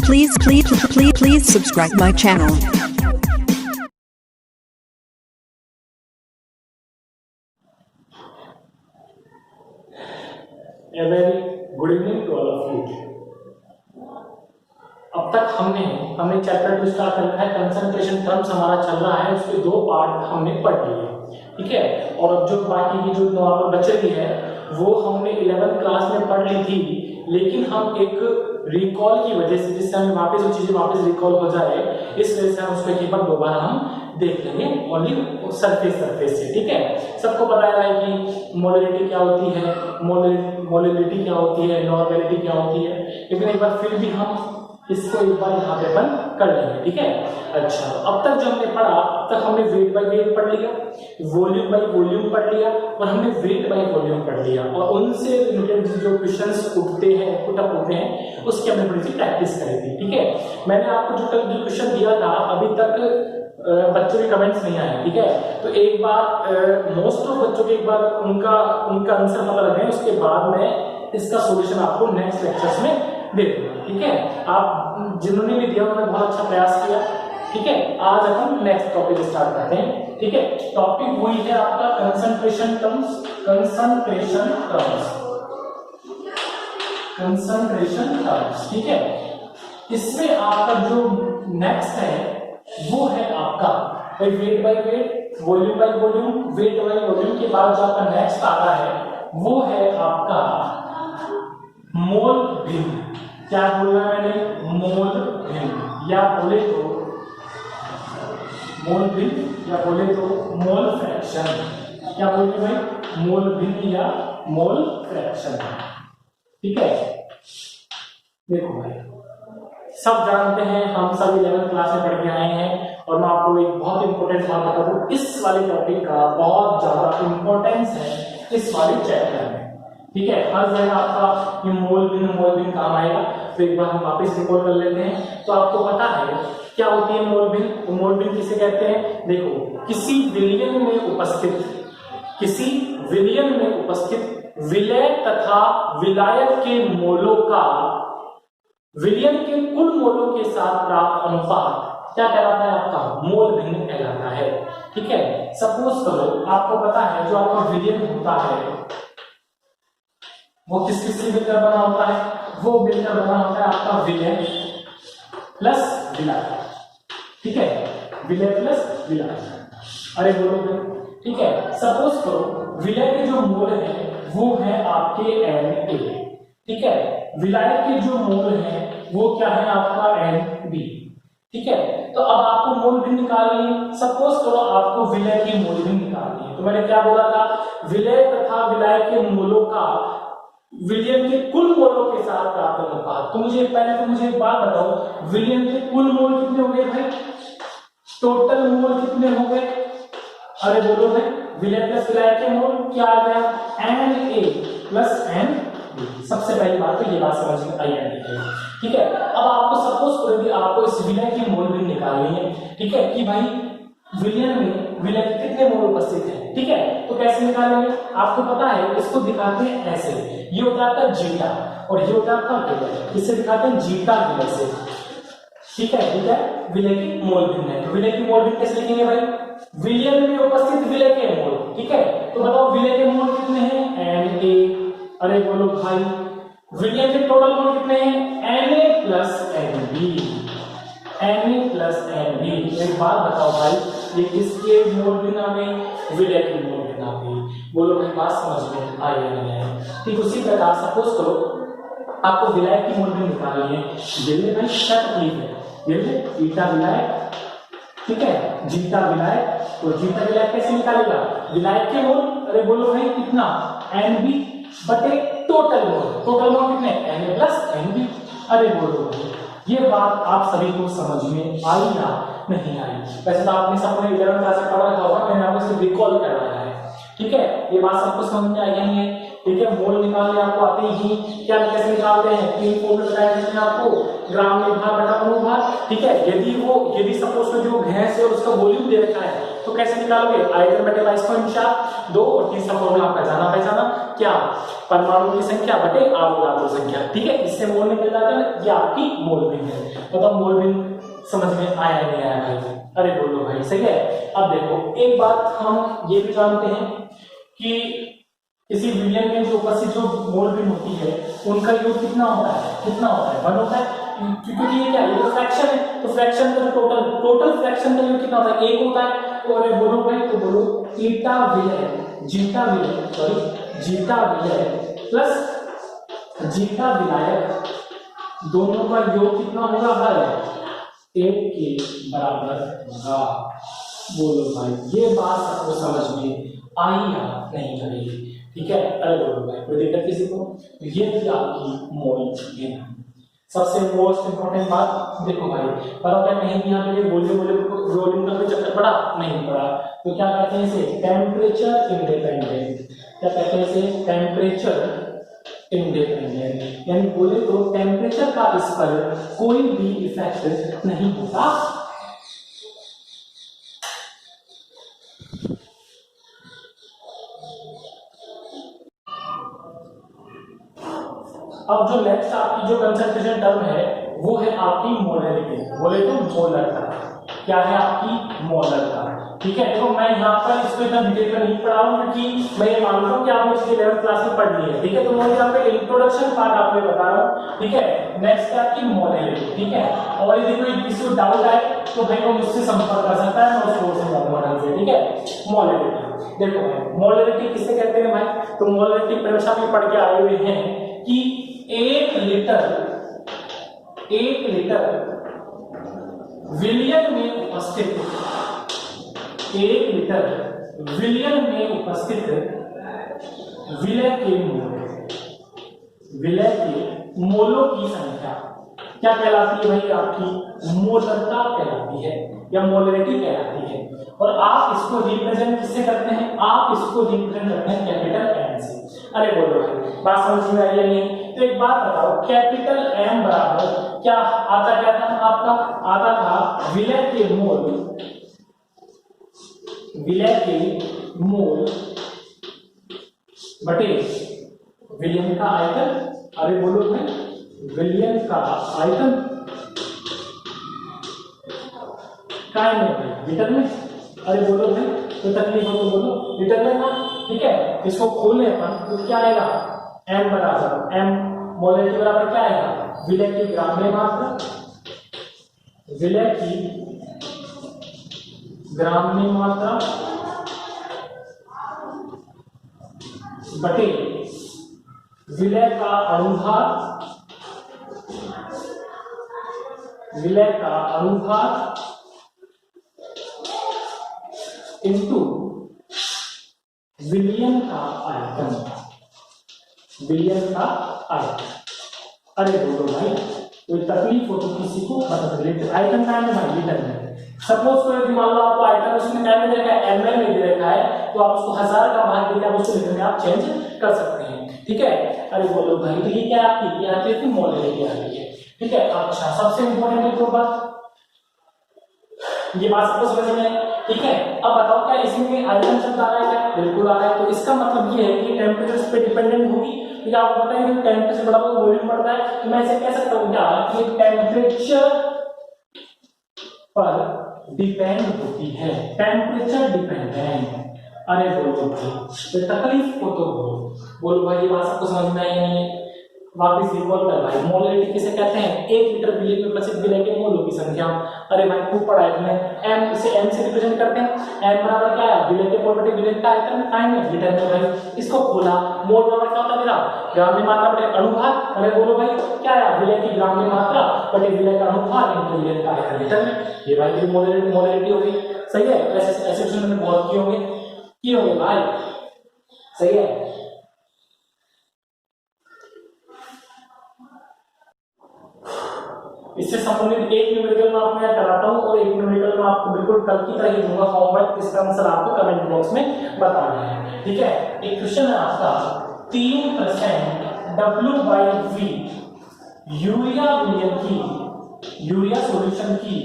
Please subscribe my channel. A very good evening to all of you. अब तक हमने chapter 2 start कर रखा है। कंसंट्रेशन टर्म्स हमारा चल रहा है, उसके 2 पार्ट हमने पढ़ लिए, ठीक है। और अब जो बाकी की जो नॉर्मल बच रही है वो हमने 11th क्लास में पढ़ ली थी, लेकिन हम एक रिकॉल की वजह से, जिससे हमें वापस वो चीजें वापस रिकॉल हो जाए, इस वजह से हम उसको एक बार दोबारा हम देख लेंगे ओनली सरफेस से, ठीक है। सबको पता है कि मोलरिटी क्या होती है, मोलरिटी क्या होती है, नॉर्मेलिटी क्या होती है, लेकिन एक बार फिर भी हम इसको एक बार यहाँ पे अपन कर लेंगे, ठीक है। अच्छा, अब तक जो हमने पढ़ा, अब तक हमने वेट बाय वेट पढ़ लिया, वॉल्यूम बाय वॉल्यूम पढ़ लिया, और हमने वेट बाय वॉल्यूम पढ़ लिया, और उनसे रिलेटेड जो क्वेश्चंस उठते हैं, पुट अप होते हैं, उसकी हमने थोड़ी सी प्रैक्टिस करी थी, ठीक है। मैंने आपको जो कल जो क्वेश्चन दिया था, अभी तक बच्चों के कमेंट्स नहीं आए, ठीक है। तो एक बार मोस्ट ऑफ बच्चों के एक बार उनका आंसर पता लगे, उसके बाद में इसका सॉल्यूशन आपको नेक्स्ट लेक्चर्स में दे दूंगा, ठीक है। आप जिन्होंने भी दिया उन्होंने बहुत अच्छा प्रयास किया, ठीक है। आज अपन नेक्स्ट टॉपिक स्टार्ट करते हैं, ठीक है। टॉपिक वही है आपका कंसंट्रेशन टर्म्स, ठीक है। इसमें आपका जो नेक्स्ट है वो है आपका weight by weight, volume by volume, weight by volume के बाद जो आपका नेक्स्ट आता है वो है आपका मोल भिन्न। क्या बोलना है मैंने? मोल भिन्न, या बोले तो मोल भिन्न, या बोले तो मोल फ्रैक्शन। क्या बोलते हैं भाई? मोल भिन्न या मोल फ्रैक्शन, ठीक है। देखो भाई, सब जानते हैं, हम सब 11th क्लास में पढ़ के आए हैं, और मैं आपको एक बहुत इंपॉर्टेंट बात बता दूं, इस वाले टॉपिक का बहुत ज्यादा इंपॉर्टेंस है इस वाले चैप्टर में, ठीक है। हर जगह आपका ये मोल भिन्न काम आएगा, तो एक बार हम वापस रिकॉल कर लेते हैं। तो आपको पता है क्या होती है मोल भिन्न? तो मोल भिन्न किसे कहते हैं? देखो, किसी विलयन में उपस्थित विलय तथा विलायक के मोलों का विलयन के कुल मोलों के साथ प्राप्त अनुपात क्या कहलाता है? आपका मोल भिन्न कहलाता है, ठीक है। सपोज करो, आपको पता है जो आपका विलयन होता है वो किस से मिलकर बना होता है? वो मिलकर बना होता है आपका विलय प्लस विलायक, ठीक है। विलय प्लस विलायक, अरे बोलो, ठीक है। सपोज करो विलय के जो मोल है वो है आपके Na, ठीक है। विलायक के जो मोल है वो क्या है? आपका Nb, ठीक है। तो अब आपको मोल भिन्न निकालनी है। सपोज करो आपको विलय की मोल भिन्न निकालनी है, तो मैंने क्या बोला था? विलय तथा विलायक के मोलों का विलयन के कुल मोलों के साथ प्राप्त अनुपात। तो मुझे एक बात बताओ, विलयन के कुल मोल कितने हो गए भाई? टोटल मोल कितने हो गए? अरे बोलो भाई, विलय प्लस विलायक के मोल क्या आ गया? Na plus Nb। सबसे पहली बात तो ये बात समझ में आई है, ठीक है। अब आपको सपोज करो कि आपको इस विलय की मोल भिन्न निकालनी है, ठीक है, कि भाई विलयन में विलय के कितने मोल उपस्थित हैं, ठीक है। तो कैसे निकालेंगे? आपको पता है, इसको दिखाते हैं ऐसे, ये होता है आपका जीटा और ये होता है आपका विलय, इसे दिखाते हैं जीटा विलय से, ठीक है। विलय की मोल भिन्न है, तो विलय की मोल भिन्न कैसे लिखेंगे भाई? विलयन में उपस्थित विलय के मोल, ठीक है। तो बताओ विलय के मोल कितने हैं? Na। अरे बोलो भाई, विलयन के टोटल मोल कितने हैं? Na प्लस Nb, एक बात बताओ भाई, ये किसके मोल भिन्न आ गए? विलय की मोल भिन्न आ गई। बोलो भाई, बात समझ में आई या नहीं आई? ठीक उसी प्रकार सपोज करो आपको विलायक की मोल भिन्न निकालनी है। विलय भाई क्या तकलीफ है? विलय ईटा विलायक, ठीक है, जीटा विलायक। तो जीटा विलायक कैसे निकालेगा? विलायक के मोल, अरे बोलो भाई कितना? Nb बटे टोटल मोल कितने? Na plus Nb। अरे बोलो भाई, ये बात आप सभी को समझ में आई या नहीं आई? वैसे तो आपने सबने 11th क्लास में पढ़ा रखा होगा, मैंने आपको सिर्फ रिकॉल करवाया है, ठीक है। ये बात सबको समझ में आई या नहीं है? ठीक है, मोल निकालने आपको आते ही क्या कैसे निकालते हैं, 3 फॉर्मूले बताए जिसमें आपको ग्राम में भार बटा अनुभार, ठीक है। यदि सपोज में जो गैस है उसका वॉल्यूम दे रखा है तो कैसे निकालोगे, आयतन बटे 22.4 और तीसरा फॉर्मूला आपका जाना पहचाना क्या, परमाणु की संख्या बटे अवोगाद्रो संख्या, ठीक है। इससे मोल निकल जाता है, ये आपकी मोल बिंदु है। मतलब मोल बिंदु समझ में आया नहीं आया भाई, अरे बोलो भाई, सही है। अब देखो एक बात हम ये भी जानते हैं कि किसी विलयन में जो उपस्थित जो मोल बिंदु होती है उनका योग कितना होता है, 1 होता है, क्योंकि ये क्या है, ये तो फ्रैक्शन है, तो फ्रैक्शन का टोटल फ्रैक्शन का योग कितना होता है, 1 होता है। तो अरे बोलो भाई, तो बोलो जीटा विलय प्लस जीटा विलायक दोनों का योग कितना होगा भाई, 1 के बराबर होगा। बोलो भाई, ये बात आपको समझ में आई या नहीं आई, ठीक है। अरे बोलो भाई, कोई दिक्कत किसी को, ये थी आपकी मोल बिंदु। सबसे मोस्ट इंपॉर्टेंट बात देखो भाई, पर क्या कहीं भी यहाँ पे वॉल्यूम का कोई चक्कर पड़ा नहीं पड़ा, तो क्या कहते हैं इसे, टेम्परेचर इंडिपेंडेंट, क्या कहते हैं इसे, टेम्परेचर इंडिपेंडेंट, यानी बोले तो टेम्परेचर का इस पर कोई भी इफेक्ट नहीं होता। अब जो नेक्स्ट आपकी जो कंसंट्रेशन टर्म है वो है आपकी मोलरिटी, बोले तो मोलरता, क्या है आपकी मोलरता, ठीक है। देखो मैं यहाँ पर इसको इतना डिटेल में नहीं पढ़ा हूँ क्योंकि मैं ये मानता हूँ कि आपने इसकी 11th क्लास में पढ़ ली है, ठीक है। तो मैं यहाँ पे इंट्रोडक्शन पार्ट आपको बता रहा हूँ, ठीक है। नेक्स्ट है आपकी मोलरिटी, ठीक है। और यदि कोई किसी को डाउट आए तो भाई वो मुझसे संपर्क कर सकता है, मैं उसको समझाऊंगा, ठीक है। मोलरिटी देखो भाई, मोलरिटी किसे कहते हैं भाई, तो मोलरिटी परीक्षा में पढ़ के आए हुए हैं कि 1 लीटर विलियन में उपस्थित 1 लीटर विलियन में उपस्थित विलय के मोलों की संख्या क्या कहलाती है भाई, आपकी मोलरता कहलाती है या मोलरिटी कहलाती है। और आप इसको रिप्रेजेंट किससे करते हैं, आप इसको रिप्रेजेंट करते हैं कैपिटल एम से। अरे बोलो भाई, बात समझ में आई या नहीं, तो एक बात बताओ, कैपिटल एम बराबर क्या आता, क्या था आपका, आता था विलय के मोल बटे विलयन का आयतन। अरे बोलो भाई, विलयन का आयतन काय में भाई, लीटर में। अरे बोलो भाई, तो तकलीफ हो तो बोलो, लीटर में ना, ठीक है। इसको खोले अपन तो क्या आएगा, m बराबर m मोलरिटी बराबर क्या आएगा, विलय की ग्राम में मात्रा, विलय की ग्राम में मात्रा बटे विलय का अनुभार इनटू विलयन का आयतन, अरे बोलो भाई, कोई तकलीफ हो तो किसी को बता दो। आयतन का है भाई, लीटर में। सपोज कोई यदि मान लो आपको आयतन उसमें क्या में देखा है, ml में दे रखा है, तो आप उसको 1000 का भाग देकर आप उसको लीटर में आप चेंज कर सकते हैं, ठीक है। अरे बोलो भाई, तो ये क्या आपकी, ये आती है मोलरिटी आती है, ठीक है। अच्छा, सबसे इंपॉर्टेंट एक और बात, ये बात सबको समझ में है, ठीक है। अब बताओ क्या इसमें आयतन शब्द आ रहा है क्या, बिल्कुल आ रहा है। तो इसका मतलब ये है कि टेम्परेचर पे डिपेंडेंट होगी, क्योंकि आपको पता है कि टेम्परेचर बढ़ा तो वॉल्यूम बढ़ता है, तो मैं ऐसे कह सकता हूँ क्या कि टेम्परेचर पर डिपेंड होती है, टेम्परेचर डिपेंडेंट। अरे बोलो भाई, तो तकलीफ को तो बोलो भाई, ये बात सबको समझ में आई नहीं है। वापस रिकॉल कर भाई, मोलरिटी किसे कहते हैं, 1 लीटर विलय में उपस्थित विलय के मोलों की संख्या। अरे भाई खूब पढ़ा है तुमने, m इसे m से रिप्रेजेंट करते हैं, m बराबर क्या है, विलय के मोल बटे विलय का आयतन, टाइम में लीटर में भाई। इसको खोला, मोल बराबर क्या होता है मेरा, ग्राम में मात्रा बटे अनुभार। अरे बोलो भाई क्या है, विलय की ग्राम में मात्रा बटे विलय का अनुभार इनटू विलय का आयतन लीटर में। ये भाई मोलरिटी हो गई, सही है। ऐसे क्वेश्चन मैंने बहुत किए होंगे भाई, सही है। इससे संबंधित एक न्यूमेरिकल मैं आपको यहाँ कराता हूँ और एक न्यूमेरिकल मैं आपको बिल्कुल कल की तरह ही दूंगा होमवर्क, इसका आंसर आपको कमेंट बॉक्स में बताना है, ठीक है। एक क्वेश्चन है आपका 3% W/V यूरिया विलयन की, यूरिया सॉल्यूशन की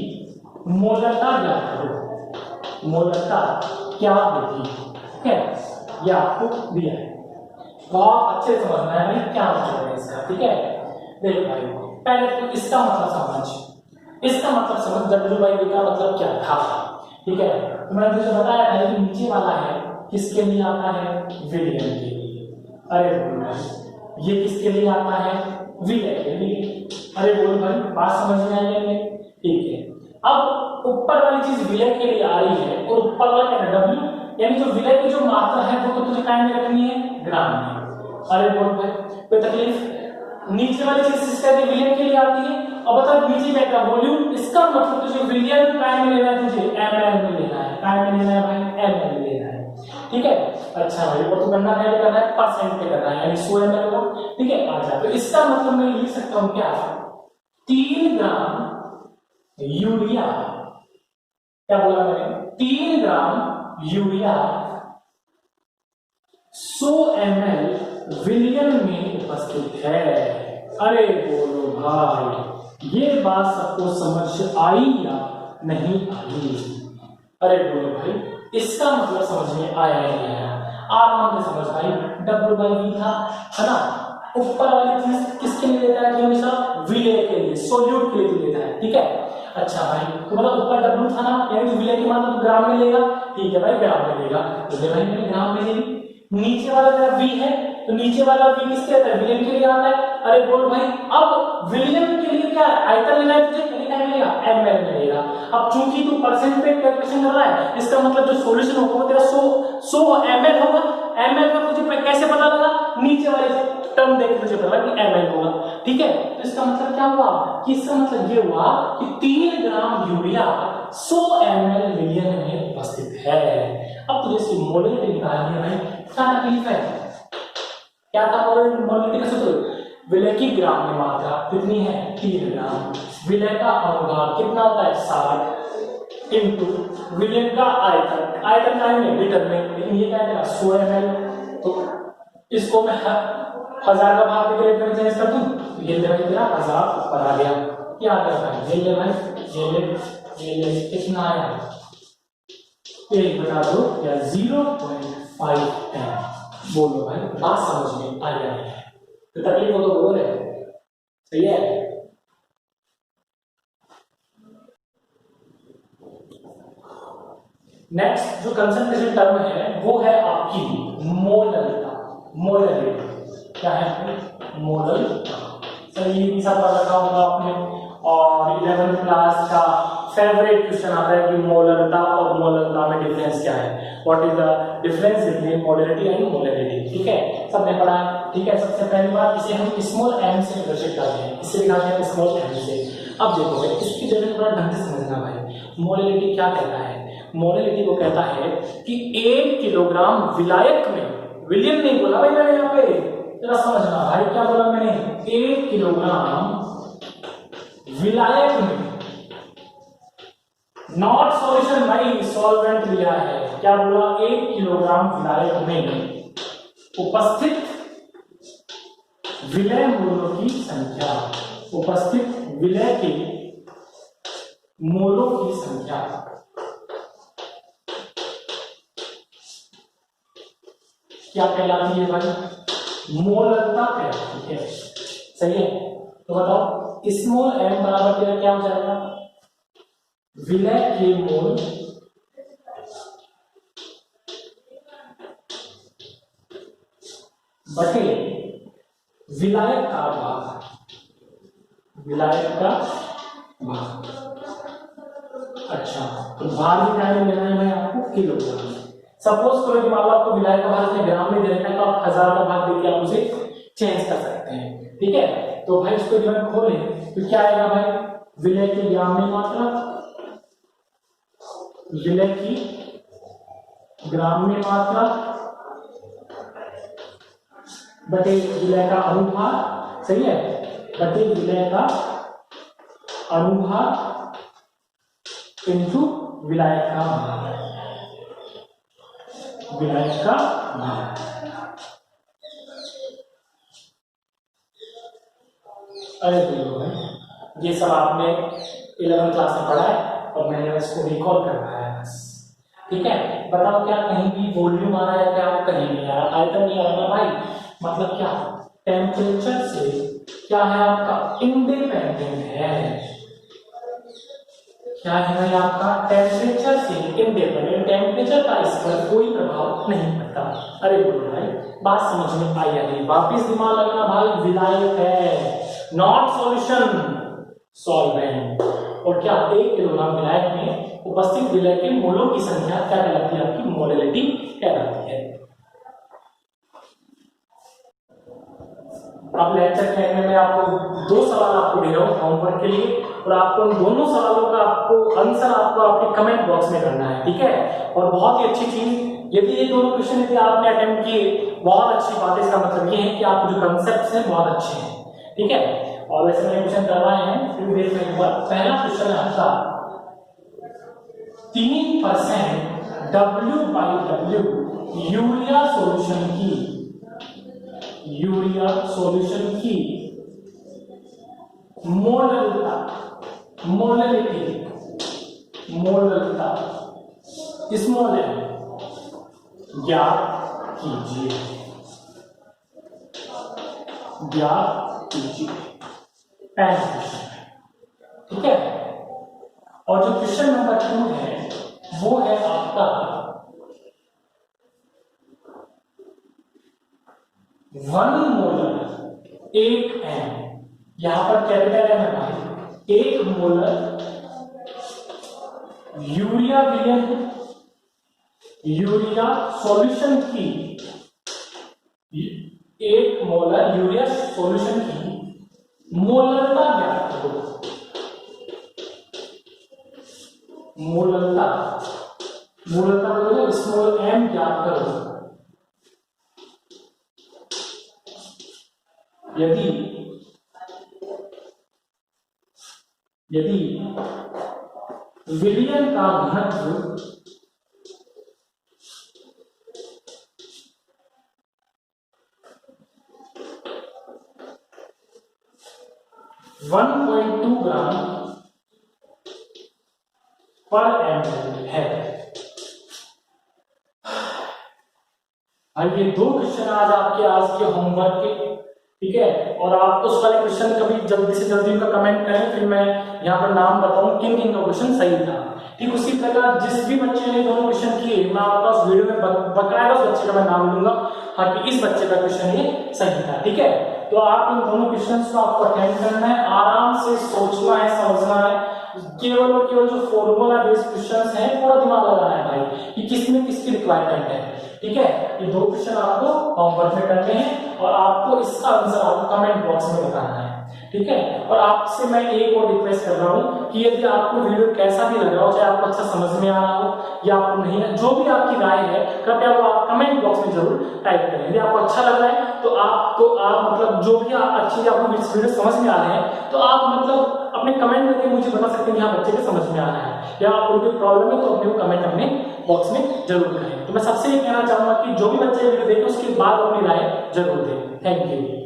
मोलरता ज्ञात करो। मोलरता क्या होगी? ठीक है, ये आपको दिया है, बहुत अच्छे से समझना है भाई क्या मतलब है इसका। ठीक है, देख भाई पहले तो इसका मतलब समझ, इसका मतलब समझ W/V का मतलब क्या था। ठीक है, तो मैंने तुझे बताया था कि नीचे वाला है किसके लिए आता है? विलयन के लिए। अरे बोल भाई ये किसके लिए आता है? विलय के लिए। अरे बोल भाई बात समझ में आई है? ठीक है, अब ऊपर वाली चीज विलय के लिए आ रही है और ऊपर वाला क्या है? W, यानी जो विलय की जो मात्रा है वो तो तुझे काय में रखनी है? ग्राम में। अरे बोल भाई कोई तकलीफ? नीचे वाली चीज किसके लिए? विलयन के लिए आती है। अब बता नीचे क्या का वॉल्यूम, इसका मतलब तुझे विलयन काय में लेना है? तुझे ml में लेना है। काय में लेना है भाई? ml में लेना है। ठीक है, अच्छा भाई वो तो गणना पहले कर रहा है, परसेंट पे कर रहा है, यानी 100 ml होगा। ठीक है, आजा तो इसका मतलब मैं लिख सकता हूं क्या? 3 ग्राम यूरिया, क्या बोला मैंने? 3 ग्राम यूरिया 100 ml विलयन में उपस्थित है। अरे बोलो भाई ये बात सबको समझ आई या नहीं आई? अरे बोलो भाई इसका मतलब समझ में आया या नहीं आया? आराम से समझ भाई, W/V था, है ना? ऊपर वाली चीज किसके लिए लेता है? हमेशा विलय के लिए, सोल्यूट के लिए लेता है। ठीक है, अच्छा भाई तो मतलब ऊपर W था ना, यानी विलय की मात्रा तो ग्राम में लेगा। ठीक है भाई ग्राम में लेगा, तो भाई मैंने ग्राम में ले ली। नीचे वाला तेरा V है, तो नीचे वाला V किसके आता है? विलयन के लिए आता है। अरे बोल भाई अब विलयन के लिए क्या आयतन लेना है तुझे? कितना मिलेगा? ml में लेगा। अब चूंकि तू परसेंट पे कैलकुलेशन कर रहा है, इसका मतलब जो सॉल्यूशन होगा वो तेरा 100 ml होगा। ml का तुझे कैसे पता लगा? नीचे वाले टर्म देख तुझे पता लगा कि ml होगा। ठीक है, तो इसका मतलब क्या हुआ? कि इसका मतलब ये हुआ कि 3 ग्राम यूरिया 100 ml विलयन में उपस्थित है। अब तुझे इसकी मोलरिटी निकालनी है भाई, क्या तकलीफ है? क्या था मोलरिटी का सूत्र? विलय की ग्राम में मात्रा कितनी है? 3 ग्राम। विलय का अनुभाग कितना होता है? 60 इनटू विलयन का आयतन, आयतन का है लीटर में, लेकिन ये क्या है? 100 ml। तो इसको मैं 1000 का भाग के लीटर में चेंज कर दूं, ये ले भाई तेरा 1000 ऊपर आ गया। क्या आ गया भाई? ये ले भाई, ये ले कितना आया? 1/2 या 0.5 m। बोलो भाई बात समझ में आ रही है? तो तकलीफ हो तो बोल रहे, सही है? नेक्स्ट जो कंसंट्रेशन टर्म है वो है आपकी मोलरिटी। मोलरिटी क्या है? मोलरिटी। सही, ये भी सब पढ़ रखा होगा आपने, और 11th क्लास का फेवरेट क्वेश्चन आता है कि मोलरता और मोलरता में डिफरेंस क्या है? What is the difference between molarity and molarity? ठीक है, सबने पढ़ा है। ठीक है, सबसे पहली बात इसे हम स्मॉल m से प्रदर्शित करते हैं, इससे दिखाते हैं स्मॉल m से। अब देखो भाई इसकी जगह थोड़ा ढंग से समझना भाई, मोलरिटी क्या कहता है? मोलरिटी वो कहता है कि 1 किलोग्राम विलायक में, विलियन नहीं बोला भाई मैंने यहाँ पे, जरा समझना भाई क्या बोला मैंने? 1 किलोग्राम विलायक में, नॉट सॉल्यूशन भाई, सॉल्वेंट लिया है। क्या बोला? 1 किलोग्राम विलायक में उपस्थित विलय मोलों की संख्या, उपस्थित विलय के मोलों की संख्या क्या कहलाती है भाई? मोलरता कहलाती है। सही है, तो बताओ स्मॉल m बराबर तेरा क्या हो जाएगा? विलय के मोल बटे विलायक का भाग, विलायक का भाग। अच्छा तो भाग भी क्या लेना है भाई आपको? किलोग्राम। सपोज करो कि मान लो आपको विलायक का भाग ग्राम में दे रखा है, तो आप 1000 का भाग देके आप उसे चेंज कर सकते हैं। ठीक है, तो भाई इसको जब हम खोलें तो क्या आएगा भाई? विलय की ग्राम में मात्रा, विलय की ग्राम में मात्रा बटे विलय का अनुभाग। सही है, बटे विलय का अनुभाग इनटू विलायक का भाग, विलायक का भाग। अरे बोलो भाई, ये सब आपने 11th क्लास में पढ़ा है और मैंने इसको रिकॉल करवाया है बस। ठीक है, बताओ क्या कहीं भी वॉल्यूम आ रहा है क्या? कहीं नहीं आ रहा, आयतन नहीं आ रहा भाई। मतलब क्या टेम्परेचर से क्या है आपका इंडिपेंडेंट है। क्या है भाई आपका टेम्परेचर से इंडिपेंडेंट, टेम्परेचर का इस पर कोई प्रभाव नहीं पड़ता। अरे बोलो भाई, बात समझ में आई है नहीं? वापिस दिमाग लगाना भाई, विलायक है नॉट सॉल्यूशन, सॉल्वेंट। और क्या 1 किलोग्राम विलायक में उपस्थित विलय के मोलों की संख्या क्या कहलाती है? आपकी मोलैलिटी कहलाती है। अब लेक्चर के एंड में आपको 2 सवाल आपको दे रहा हूं होमवर्क के लिए, और आपको उन दोनों सवालों का आपको आंसर आपको आपके कमेंट बॉक्स में करना है। ठीक है, और बहुत ही अच्छी चीज, यदि ये दोनों क्वेश्चन यदि आपने अटेम्प्ट किए, बहुत अच्छी बात है। इसका मतलब ये है कि आपके जो कंसेप्ट्स हैं बहुत अच्छे हैं। ठीक है, और वैसे मैंने क्वेश्चन करवाए हैं, फिर देखने के बाद पहला क्वेश्चन है आपका 3% W/W यूरिया सॉल्यूशन की, यूरिया सॉल्यूशन की मोलरता, मोलरिटी, मोलरता स्मॉल m ज्ञात कीजिए, ज्ञात कीजिए। पहला क्वेश्चन है। ठीक है, और जो क्वेश्चन नंबर 2 है वो है आपका 1 मोलर 1 m, यहां पर कैपिटल M है भाई, 1 मोलर यूरिया विलयन, यूरिया सॉल्यूशन की, 1 मोलर यूरिया सॉल्यूशन की मोलरता ज्ञात करो। मोलरता, मोलरता बोलो स्मॉल m ज्ञात करो। यदि विलयन का घनत्व 1.2 ग्राम पर ml है। ये 2 क्वेश्चन आज के होमवर्क के। ठीक है, और आप उस वाले क्वेश्चन कभी जल्दी से जल्दी उनका कमेंट करें, फिर मैं यहाँ पर नाम बताऊं किन किन का क्वेश्चन सही था। ठीक, उसी प्रकार जिस भी बच्चे ने दोनों क्वेश्चन किए, मैं आपका उस वीडियो में बकायदा उस बच्चे का मैं नाम दूंगा, हाँ कि इस बच्चे का क्वेश्चन ये सही था। ठीक है, तो आप इन दोनों क्वेश्चंस को आपको अटेंड करना है, आराम से सोचना है, समझना है। केवल और केवल जो फॉर्मूला बेस्ड क्वेश्चंस हैं पूरा दिमाग लगाना है भाई कि किसमें किसकी रिक्वायरमेंट है। ठीक है, ये 2 क्वेश्चन आपको होमवर्क में करने हैं और आपको इसका आंसर आपको कमेंट बॉक्स में बताना है। ठीक है, और आपसे मैं एक और रिक्वेस्ट कर रहा हूँ कि यदि आपको वीडियो कैसा भी लग रहा हो, चाहे आपको अच्छा समझ में आ रहा हो या आपको नहीं, जो भी आपकी राय है कृपया वो आप कमेंट बॉक्स में जरूर टाइप करें। यदि आपको अच्छा लग रहा है तो आप मतलब जो भी अच्छी आपको वीडियो समझ में आ रहे हैं तो आप मतलब अपने कमेंट करके मुझे बता सकते हैं कि हाँ बच्चे को समझ में आ रहा है, या आपको कोई प्रॉब्लम है तो अपने वो कमेंट अपने बॉक्स में जरूर करें। तो मैं सबसे ये कहना चाहूंगा कि जो भी बच्चे वीडियो देखे उसके बाद अपनी राय जरूर दें। Thank you.